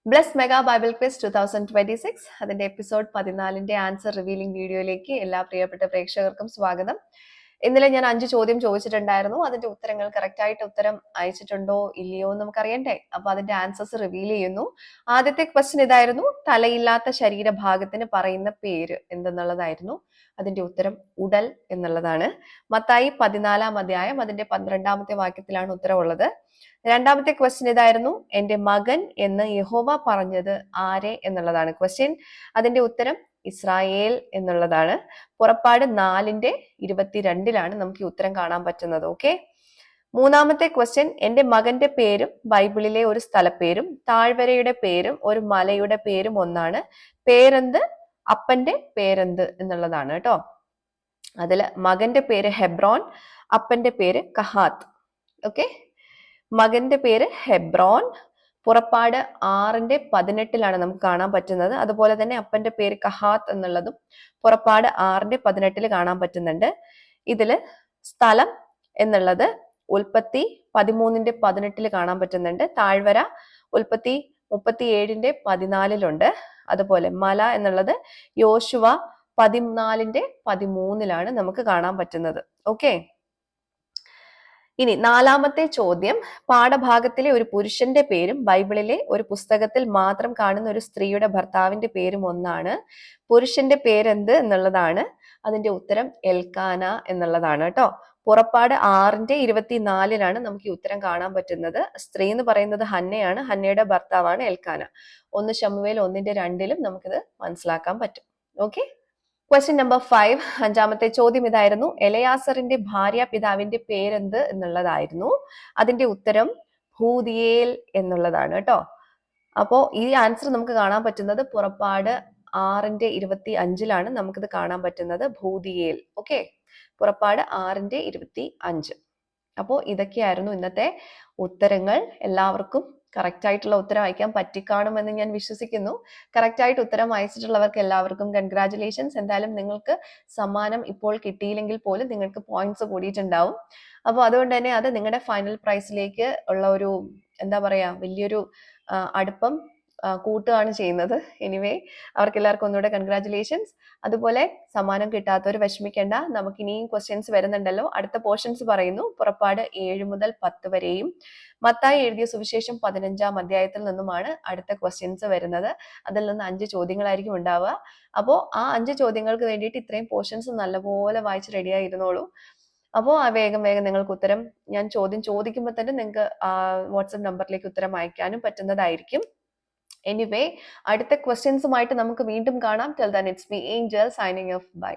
Bless mega Bible quiz 2026 അതിന്റെ episode 14ന്റെ answer revealing വീഡിയോയിലേക്ക് എല്ലാ പ്രിയപ്പെട്ട പ്രേക്ഷകർക്കും സ്വാഗതം. ഇന്നലെ ഞാൻ 5 ചോദ്യം ചോദിച്ചിട്ടുണ്ടായിരുന്നു. അതിന്റെ ഉത്തരങ്ങൾ കറക്റ്റ് ആയിട്ട് ഉത്തരം അയച്ചിട്ടുണ്ടോ ഇല്ലയോ എന്ന് നമുക്കറിയണ്ടേ. അപ്പൊ അതിന്റെ ആൻസേഴ്സ് റിവീൽ ചെയ്യുന്നു. ആദ്യത്തെ ക്വസ്റ്റ്യൻ ഇതായിരുന്നു, തലയില്ലാത്ത ശരീരഭാഗത്തിന് പറയുന്ന പേര് എന്തെന്നുള്ളതായിരുന്നു. അതിന്റെ ഉത്തരം ഉടൽ എന്നുള്ളതാണ്. മത്തായി 14-ാം അധ്യായം അതിന്റെ 12ാമത്തെ വാക്യത്തിലാണ് ഉത്തരവുള്ളത്. രണ്ടാമത്തെ ക്വസ്റ്റ്യൻ ഇതായിരുന്നു, എന്റെ മകൻ എന്ന് യഹോവ പറഞ്ഞത് ആരെ എന്നുള്ളതാണ് ക്വസ്റ്റ്യൻ. അതിന്റെ ഉത്തരം ഇസ്രായേൽ എന്നുള്ളതാണ്. പുറപ്പാട് 4:22 നമുക്ക് ഈ ഉത്തരം കാണാൻ പറ്റുന്നത്. ഓക്കെ. മൂന്നാമത്തെ ക്വസ്റ്റ്യൻ, എന്റെ മകന്റെ പേരും ബൈബിളിലെ ഒരു സ്ഥലപ്പേരും താഴ്വരയുടെ പേരും ഒരു മലയുടെ പേരും ഒന്നാണ്. പേരെന്ത്, അപ്പന്റെ പേരെന്ത് എന്നുള്ളതാണ് കേട്ടോ. അതില് മകന്റെ പേര് ഹെബ്രോൻ, അപ്പന്റെ പേര് കഹാത്ത്. ഓക്കെ. മകന്റെ പേര് ഹെബ്രോൻ. പുറപ്പാട് 6:18 നമുക്ക് കാണാൻ പറ്റുന്നത്. അതുപോലെ തന്നെ അപ്പന്റെ പേര് കഹാത്ത് എന്നുള്ളതും പുറപ്പാട് 6:18 കാണാൻ പറ്റുന്നുണ്ട്. ഇതില് സ്ഥലം എന്നുള്ളത് ഉൽപ്പത്തി 13:18 കാണാൻ പറ്റുന്നുണ്ട്. താഴ്വര ഉൽപ്പത്തി 37:14 അതുപോലെ മല എന്നുള്ളത് യോശുവ 14:13 നമുക്ക് കാണാൻ പറ്റുന്നത്. ഓക്കെ. ഇനി നാലാമത്തെ ചോദ്യം, പാഠഭാഗത്തിലെ ഒരു പുരുഷന്റെ പേരും ബൈബിളിലെ ഒരു പുസ്തകത്തിൽ മാത്രം കാണുന്ന ഒരു സ്ത്രീയുടെ ഭർത്താവിന്റെ പേരും ഒന്നാണ്. പുരുഷന്റെ പേരെന്ത് എന്നുള്ളതാണ്. അതിന്റെ ഉത്തരം എൽക്കാന എന്നുള്ളതാണ് കേട്ടോ. പുറപ്പാട് 6:24 നമുക്ക് ഈ ഉത്തരം കാണാൻ പറ്റുന്നത്. സ്ത്രീ എന്ന് പറയുന്നത് ഹന്നയാണ്, ഹന്നയുടെ ഭർത്താവാണ് എൽക്കാന. 1 ശമൂവേൽ 1:2 നമുക്കിത് മനസ്സിലാക്കാൻ പറ്റും. ഓക്കെ. ക്വസ്റ്റ്യൻ നമ്പർ 5, അഞ്ചാമത്തെ ചോദ്യം ഇതായിരുന്നു, എലയാസറിന്റെ ഭാര്യ പിതാവിന്റെ പേരെന്ത് എന്നുള്ളതായിരുന്നു. അതിന്റെ ഉത്തരം ഭൂതിയേൽ എന്നുള്ളതാണ് കേട്ടോ. അപ്പോ ഈ ആൻസർ നമുക്ക് കാണാൻ പറ്റുന്നത് പുറപ്പാട് 6:25 നമുക്കിത് കാണാൻ പറ്റുന്നത്, ഭൂതിയേൽ. ഓക്കെ. പുറപ്പാട് 6:25. അപ്പോൾ ഇതൊക്കെയായിരുന്നു ഇന്നത്തെ ഉത്തരങ്ങൾ. എല്ലാവർക്കും കറക്റ്റ് ആയിട്ടുള്ള ഉത്തരം അയക്കാൻ പറ്റിക്കാണുമെന്ന് ഞാൻ വിശ്വസിക്കുന്നു. കറക്റ്റ് ആയിട്ട് ഉത്തരം അയച്ചിട്ടുള്ളവർക്ക് എല്ലാവർക്കും കൺഗ്രാറ്റുലേഷൻസ്. എന്തായാലും നിങ്ങൾക്ക് സമ്മാനം ഇപ്പോൾ കിട്ടിയില്ലെങ്കിൽ പോലും നിങ്ങൾക്ക് പോയിന്റ്സ് കൂടിയിട്ടുണ്ടാവും. അപ്പോൾ അതുകൊണ്ട് തന്നെ അത് നിങ്ങളുടെ ഫൈനൽ പ്രൈസിലേക്ക് ഉള്ള ഒരു എന്താ പറയാ വലിയൊരു അടുപ്പം കൂട്ടുകയാണ് ചെയ്യുന്നത്. എനിവേ, അവർക്ക് എല്ലാവർക്കും ഒന്നുകൂടെ കൺഗ്രാറ്റുലേഷൻസ്. അതുപോലെ സമ്മാനം കിട്ടാത്തവർ വിഷമിക്കേണ്ട, നമുക്ക് ഇനിയും ക്വസ്റ്റ്യൻസ് വരുന്നുണ്ടല്ലോ. അടുത്ത പോർഷൻസ് പറയുന്നു, പുറപ്പാട് 7 മുതൽ 10 വരെയും മത്തായി എഴുതിയ സുവിശേഷം 15-ാം അധ്യായത്തിൽ നിന്നുമാണ് അടുത്ത ക്വസ്റ്റ്യൻസ് വരുന്നത്. അതിൽ നിന്ന് 5 ചോദ്യങ്ങളായിരിക്കും ഉണ്ടാവുക. അപ്പോൾ ആ 5 ചോദ്യങ്ങൾക്ക് വേണ്ടിയിട്ട് ഇത്രയും പോർഷൻസ് നല്ലപോലെ വായിച്ച് റെഡിയായിരുന്നോളൂ. അപ്പോൾ വേഗം നിങ്ങൾക്ക് ഉത്തരം ഞാൻ ചോദ്യം ചോദിക്കുമ്പോൾ തന്നെ നിങ്ങൾക്ക് വാട്സപ്പ് നമ്പറിലേക്ക് ഉത്തരം അയക്കാനും പറ്റുന്നതായിരിക്കും. എനിവേ, അടുത്ത ക്വസ്റ്റ്യൻസുമായിട്ട് നമുക്ക് വീണ്ടും കാണാം. Till then it's me Angel signing off. By.